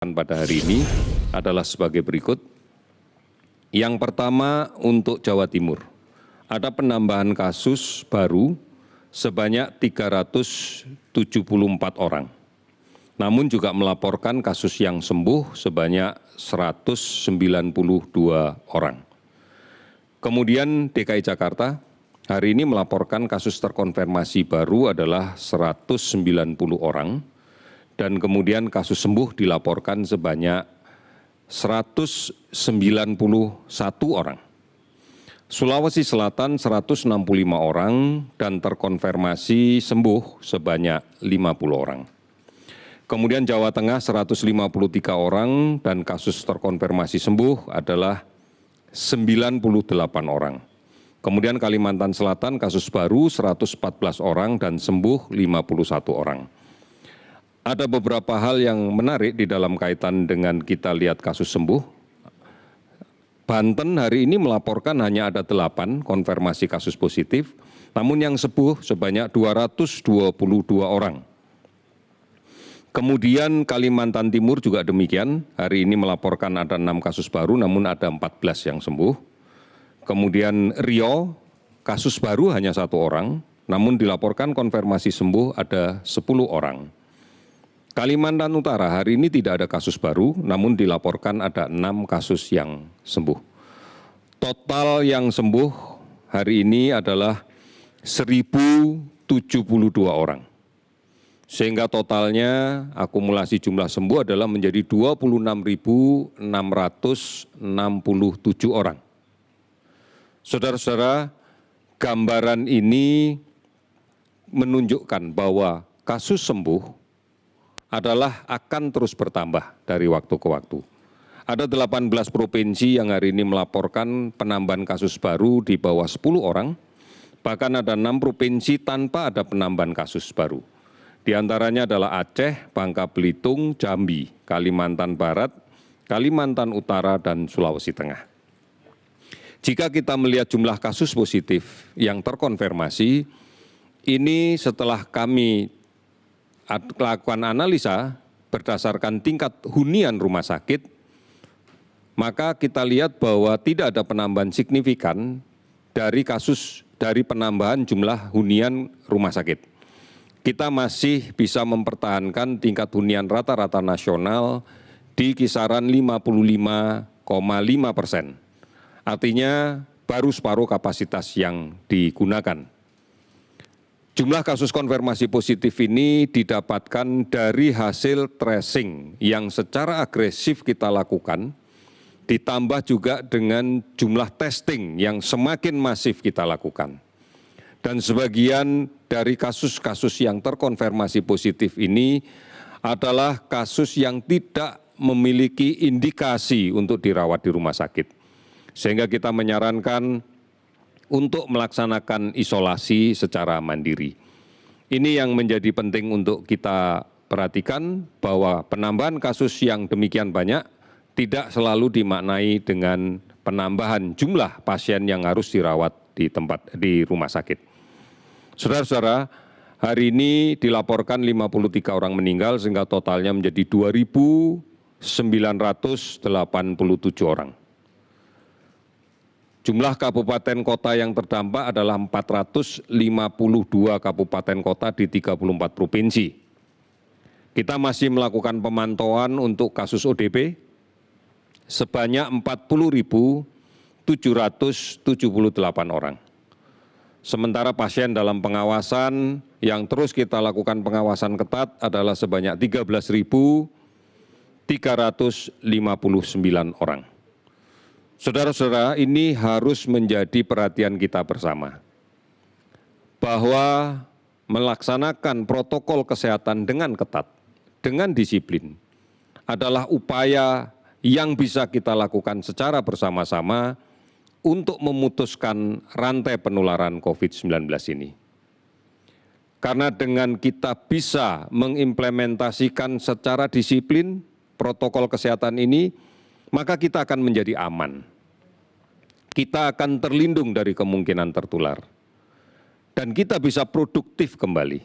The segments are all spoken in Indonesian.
pada hari ini adalah sebagai berikut. Yang pertama untuk Jawa Timur, ada penambahan kasus baru sebanyak 374 orang. Namun juga melaporkan kasus yang sembuh sebanyak 192 orang. Kemudian DKI Jakarta hari ini melaporkan kasus terkonfirmasi baru adalah 190 orang. Dan kemudian kasus sembuh dilaporkan sebanyak 191 orang. Sulawesi Selatan 165 orang dan terkonfirmasi sembuh sebanyak 50 orang. Kemudian Jawa Tengah 153 orang dan kasus terkonfirmasi sembuh adalah 98 orang. Kemudian Kalimantan Selatan kasus baru 114 orang dan sembuh 51 orang. Ada beberapa hal yang menarik di dalam kaitan dengan kita lihat kasus sembuh. Banten hari ini melaporkan hanya ada 8 konfirmasi kasus positif, namun yang sembuh sebanyak 222 orang. Kemudian Kalimantan Timur juga demikian, hari ini melaporkan ada 6 kasus baru, namun ada 14 yang sembuh. Kemudian Riau, kasus baru hanya 1 orang, namun dilaporkan konfirmasi sembuh ada 10 orang. Kalimantan Utara hari ini tidak ada kasus baru, namun dilaporkan ada 6 kasus yang sembuh. Total yang sembuh hari ini adalah 1.072 orang. Sehingga totalnya akumulasi jumlah sembuh adalah menjadi 26.667 orang. Saudara-saudara, gambaran ini menunjukkan bahwa kasus sembuh adalah akan terus bertambah dari waktu ke waktu. Ada 18 provinsi yang hari ini melaporkan penambahan kasus baru di bawah 10 orang, bahkan ada 6 provinsi tanpa ada penambahan kasus baru. Di antaranya adalah Aceh, Bangka Belitung, Jambi, Kalimantan Barat, Kalimantan Utara, dan Sulawesi Tengah. Jika kita melihat jumlah kasus positif yang terkonfirmasi, ini setelah kami lakukan analisa berdasarkan tingkat hunian rumah sakit, maka kita lihat bahwa tidak ada penambahan signifikan dari penambahan jumlah hunian rumah sakit. Kita masih bisa mempertahankan tingkat hunian rata-rata nasional di kisaran 55,5%. Artinya baru separuh kapasitas yang digunakan. Jumlah kasus konfirmasi positif ini didapatkan dari hasil tracing yang secara agresif kita lakukan, ditambah juga dengan jumlah testing yang semakin masif kita lakukan. Dan sebagian dari kasus-kasus yang terkonfirmasi positif ini adalah kasus yang tidak memiliki indikasi untuk dirawat di rumah sakit. Sehingga kita menyarankan untuk melaksanakan isolasi secara mandiri. Ini yang menjadi penting untuk kita perhatikan bahwa penambahan kasus yang demikian banyak tidak selalu dimaknai dengan penambahan jumlah pasien yang harus dirawat di rumah sakit. Saudara-saudara, hari ini dilaporkan 53 orang meninggal sehingga totalnya menjadi 2.987 orang. Jumlah kabupaten kota yang terdampak adalah 452 kabupaten kota di 34 provinsi. Kita masih melakukan pemantauan untuk kasus ODP sebanyak 40.778 orang. Sementara pasien dalam pengawasan yang terus kita lakukan pengawasan ketat adalah sebanyak 13.359 orang. Saudara-saudara, ini harus menjadi perhatian kita bersama, bahwa melaksanakan protokol kesehatan dengan ketat, dengan disiplin, adalah upaya yang bisa kita lakukan secara bersama-sama untuk memutuskan rantai penularan COVID-19 ini. Karena dengan kita bisa mengimplementasikan secara disiplin protokol kesehatan ini, maka kita akan menjadi aman. Kita akan terlindung dari kemungkinan tertular. Dan kita bisa produktif kembali.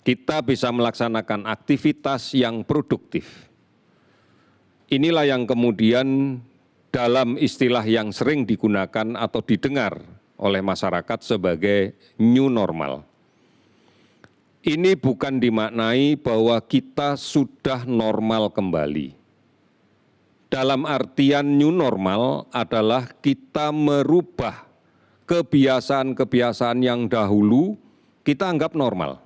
Kita bisa melaksanakan aktivitas yang produktif. inilah yang kemudian dalam istilah yang sering digunakan atau didengar oleh masyarakat sebagai new normal. Ini bukan dimaknai bahwa kita sudah normal kembali. Dalam artian new normal adalah kita merubah kebiasaan-kebiasaan yang dahulu kita anggap normal.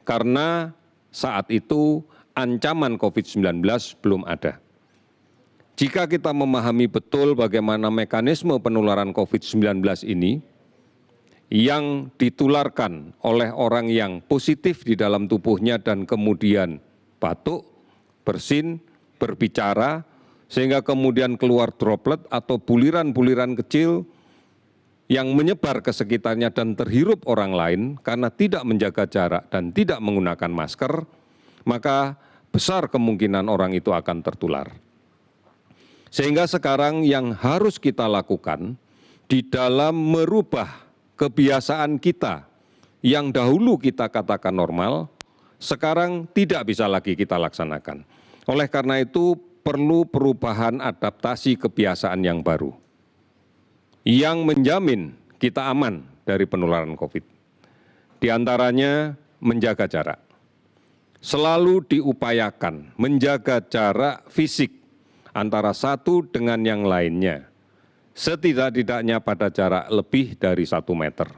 Karena saat itu ancaman COVID-19 belum ada. Jika kita memahami betul bagaimana mekanisme penularan COVID-19 ini yang ditularkan oleh orang yang positif di dalam tubuhnya dan kemudian batuk, bersin, berbicara, sehingga kemudian keluar droplet atau buliran-buliran kecil yang menyebar ke sekitarnya dan terhirup orang lain karena tidak menjaga jarak dan tidak menggunakan masker, maka besar kemungkinan orang itu akan tertular. Sehingga sekarang yang harus kita lakukan di dalam merubah kebiasaan kita yang dahulu kita katakan normal, sekarang tidak bisa lagi kita laksanakan. Oleh karena itu perlu perubahan adaptasi kebiasaan yang baru yang menjamin kita aman dari penularan COVID. Di antaranya menjaga jarak. Selalu diupayakan menjaga jarak fisik antara satu dengan yang lainnya, setidak-tidaknya pada jarak lebih dari 1 meter.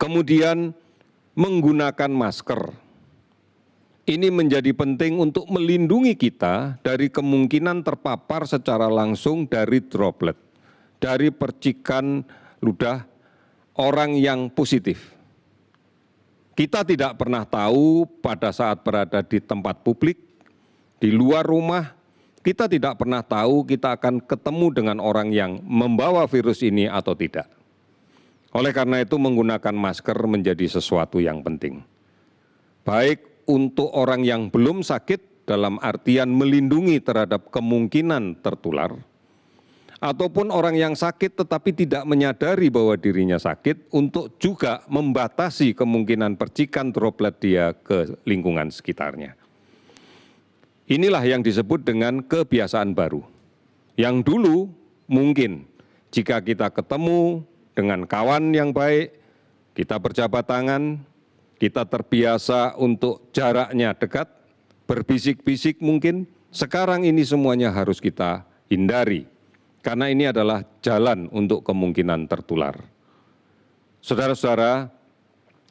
Kemudian menggunakan masker. Ini menjadi penting untuk melindungi kita dari kemungkinan terpapar secara langsung dari droplet, dari percikan ludah orang yang positif. Kita tidak pernah tahu pada saat berada di tempat publik, di luar rumah, kita tidak pernah tahu kita akan ketemu dengan orang yang membawa virus ini atau tidak. Oleh karena itu menggunakan masker menjadi sesuatu yang penting. Baik untuk orang yang belum sakit dalam artian melindungi terhadap kemungkinan tertular, ataupun orang yang sakit tetapi tidak menyadari bahwa dirinya sakit untuk juga membatasi kemungkinan percikan droplet dia ke lingkungan sekitarnya. Inilah yang disebut dengan kebiasaan baru. Yang dulu mungkin jika kita ketemu dengan kawan yang baik, kita berjabat tangan, kita terbiasa untuk jaraknya dekat, berbisik-bisik mungkin, sekarang ini semuanya harus kita hindari. Karena ini adalah jalan untuk kemungkinan tertular. Saudara-saudara,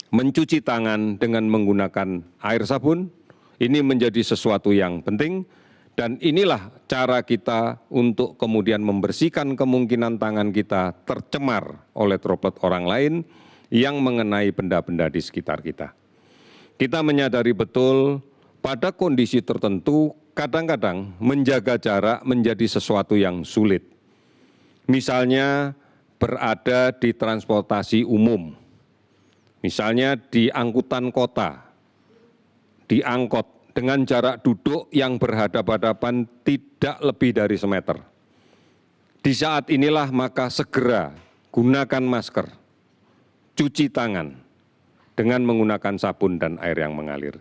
mencuci tangan dengan menggunakan air sabun, ini menjadi sesuatu yang penting dan inilah cara kita untuk kemudian membersihkan kemungkinan tangan kita tercemar oleh droplet orang lain yang mengenai benda-benda di sekitar kita. Kita menyadari betul pada kondisi tertentu kadang-kadang menjaga jarak menjadi sesuatu yang sulit. Misalnya berada di transportasi umum, misalnya di angkutan kota, di angkot dengan jarak duduk yang berhadapan-hadapan tidak lebih dari 1 meter. Di saat inilah maka segera gunakan masker, cuci tangan dengan menggunakan sabun dan air yang mengalir.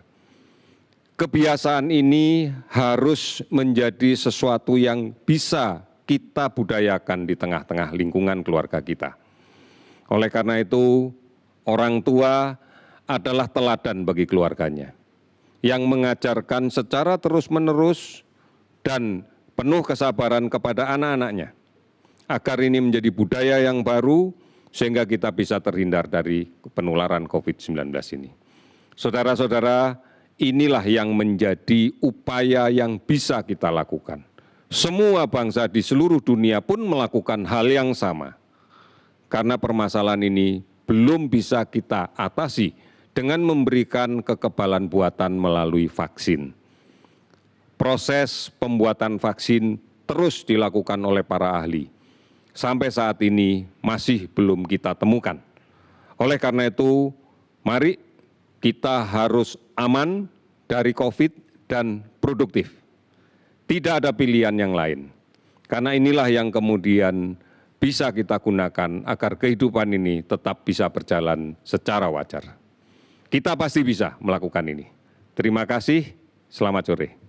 Kebiasaan ini harus menjadi sesuatu yang bisa kita budayakan di tengah-tengah lingkungan keluarga kita. Oleh karena itu, orang tua adalah teladan bagi keluarganya, yang mengajarkan secara terus-menerus dan penuh kesabaran kepada anak-anaknya, agar ini menjadi budaya yang baru, sehingga kita bisa terhindar dari penularan COVID-19 ini. Saudara-saudara, inilah yang menjadi upaya yang bisa kita lakukan. Semua bangsa di seluruh dunia pun melakukan hal yang sama. Karena permasalahan ini belum bisa kita atasi dengan memberikan kekebalan buatan melalui vaksin. Proses pembuatan vaksin terus dilakukan oleh para ahli. Sampai saat ini masih belum kita temukan. Oleh karena itu, mari kita harus aman dari COVID dan produktif. Tidak ada pilihan yang lain. Karena inilah yang kemudian bisa kita gunakan agar kehidupan ini tetap bisa berjalan secara wajar. Kita pasti bisa melakukan ini. Terima kasih, selamat sore.